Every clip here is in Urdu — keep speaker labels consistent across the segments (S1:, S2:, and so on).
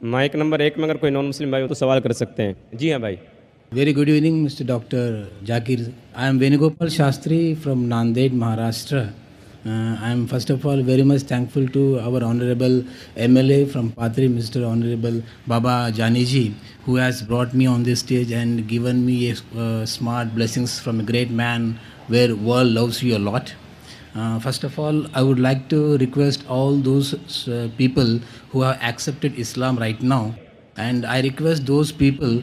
S1: مائک نمبر 1 میں اگر کوئی نان مسلم بھائی ہو تو سوال کر سکتے ہیں. جی ہاں بھائی.
S2: Very good evening, Mr. Dr. Jakir. I am Venugopal Shastri from Nanded, Maharashtra. I am first of all very much thankful to our Honorable MLA from Patri, Mr. Honorable Baba Janiji, who has brought me on this stage and given me smart blessings from a great man where world loves you a lot. First of all, I would like to request all those people who have accepted Islam right now, and I request those people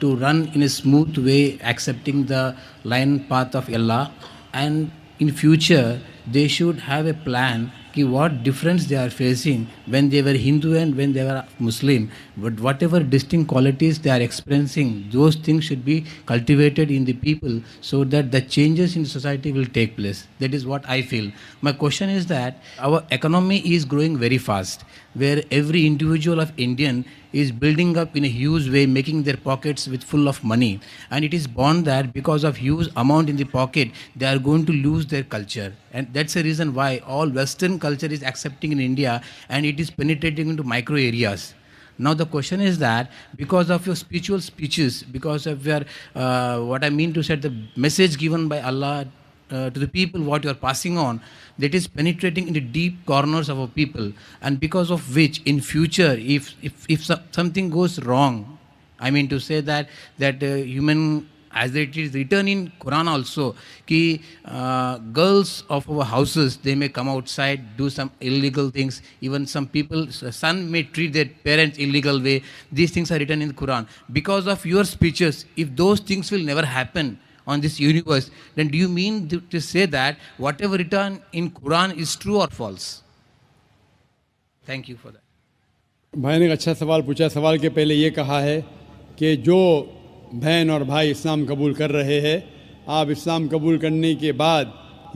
S2: to run in a smooth way, accepting the line path of Allah, and in future they should have a plan ki what difference they are facing when they were Hindu and when they were Muslim. But whatever distinct qualities they are experiencing, those things should be cultivated in the people so that the changes in society will take place. That is what I feel. My question is that our economy is growing very fast, where every individual of Indian is building up in a huge way, making their pockets with full of money, and it is born that because of huge amount in the pocket they are going to lose their culture, and that's the reason why all Western culture is accepting in India and it is penetrating into micro areas. Now the question is that because of your spiritual speeches, because of your what I mean to say, the message given by Allah to the people, what you are passing on, that is penetrating into deep corners of our people, and because of which in future if something goes wrong, I mean to say that human, as it is written in Quran also, ki girls of our houses, they may come outside, do some illegal things, even some people, son may treat their parents illegal way. These things are written in the Quran. Because of your speeches, if those things will never happen on this universe, then do you mean to say that whatever written in Quran is true or false? Thank you for that.
S3: بھائی نے ایک اچھا سوال پوچھا. سوال کے پہلے یہ کہا ہے کہ جو بہن اور بھائی اسلام قبول کر رہے ہیں، آپ اسلام قبول کرنے کے بعد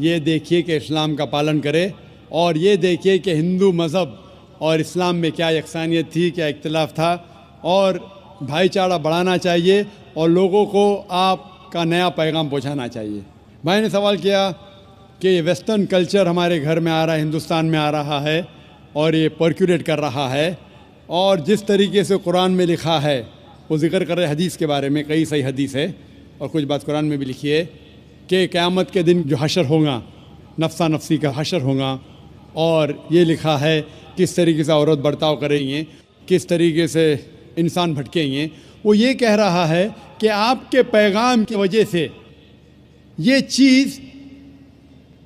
S3: یہ دیکھیے کہ اسلام کا پالن کرے، اور یہ دیکھیے کہ ہندو مذہب اور اسلام میں کیا یکسانیت تھی، کیا اختلاف تھا، اور بھائی چارہ بڑھانا چاہیے اور لوگوں کو آپ کا نیا پیغام پہنچانا چاہیے. بھائی نے سوال کیا کہ یہ ویسٹرن کلچر ہمارے گھر میں آ رہا ہے، ہندوستان میں آ رہا ہے اور یہ پرکولیٹ کر رہا ہے، اور جس طریقے سے قرآن میں لکھا ہے وہ ذکر کر رہے حدیث کے بارے میں، کئی صحیح حدیث ہے اور کچھ بات قرآن میں بھی لکھی ہے کہ قیامت کے دن جو حشر ہوگا، نفسا نفسی کا حشر ہوگا، اور یہ لکھا ہے کس طریقے سے عورت برتاؤ کریں گے، کس طریقے سے انسان بھٹکیں گے. وہ یہ کہہ رہا ہے کہ آپ کے پیغام کی وجہ سے یہ چیز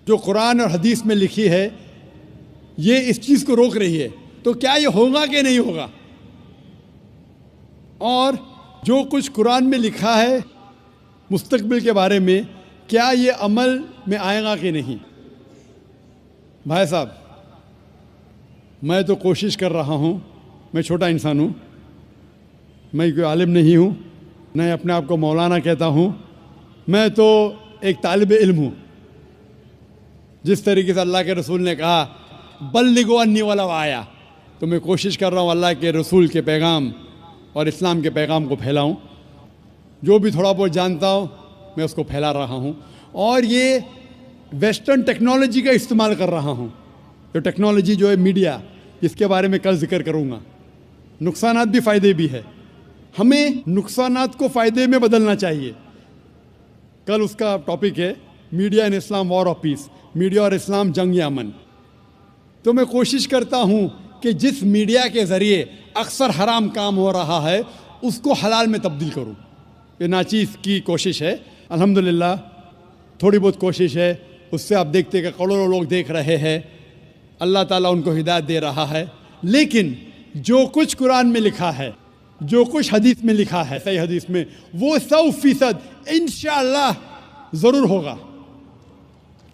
S3: جو قرآن اور حدیث میں لکھی ہے یہ اس چیز کو روک رہی ہے، تو کیا یہ ہوگا کہ نہیں ہوگا؟ اور جو کچھ قرآن میں لکھا ہے مستقبل کے بارے میں، کیا یہ عمل میں آئے گا کہ نہیں؟ بھائی صاحب، میں تو کوشش کر رہا ہوں، میں چھوٹا انسان ہوں، میں کوئی عالم نہیں ہوں، نہ اپنے آپ کو مولانا کہتا ہوں، میں تو ایک طالب علم ہوں. جس طریقے سے اللہ کے رسول نے کہا بلغوا انی ولو آیا، تو میں کوشش کر رہا ہوں اللہ کے رسول کے پیغام اور اسلام کے پیغام کو پھیلاؤں. جو بھی تھوڑا بہت جانتا ہوں میں اس کو پھیلا رہا ہوں، اور یہ ویسٹرن ٹیکنالوجی کا استعمال کر رہا ہوں. جو ٹیکنالوجی جو ہے میڈیا، جس کے بارے میں کل ذکر کروں گا، نقصانات بھی فائدے بھی ہے. ہمیں نقصانات کو فائدے میں بدلنا چاہیے. کل اس کا ٹاپک ہے media in Islam war of peace, media اور اسلام جنگ امن. تو میں کوشش کرتا ہوں کہ جس میڈیا کے ذریعے اکثر حرام کام ہو رہا ہے اس کو حلال میں تبدیل کروں. یہ ناچیز کی کوشش ہے، الحمدللہ تھوڑی بہت کوشش ہے. اس سے آپ دیکھتے کہ کروڑوں لوگ دیکھ رہے ہیں، اللہ تعالیٰ ان کو ہدایت دے رہا ہے. لیکن جو کچھ قرآن میں لکھا ہے، جو کچھ حدیث میں لکھا ہے، صحیح حدیث میں، وہ 100% انشاءاللہ ضرور ہوگا.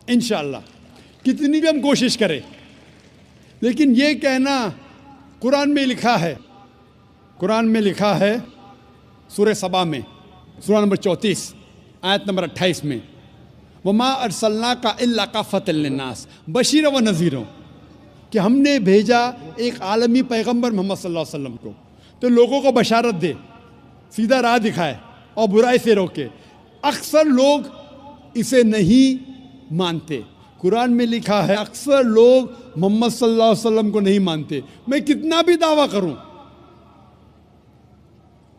S3: انشاءاللہ کتنی بھی ہم کوشش کریں. لیکن یہ کہنا قرآن میں لکھا ہے، قرآن میں لکھا ہے سورہ سبا میں، سورہ نمبر 34 آیت نمبر 28 میں، وما ارسلناک الا کافۃ للناس بشیرا و نذیرا، کہ ہم نے بھیجا ایک عالمی پیغمبر محمد صلی اللہ علیہ وسلم کو تو لوگوں کو بشارت دے، سیدھا راہ دکھائے اور برائی سے روکے. اکثر لوگ اسے نہیں مانتے. قرآن میں لکھا ہے اکثر لوگ محمد صلی اللہ علیہ وسلم کو نہیں مانتے. میں کتنا بھی دعویٰ کروں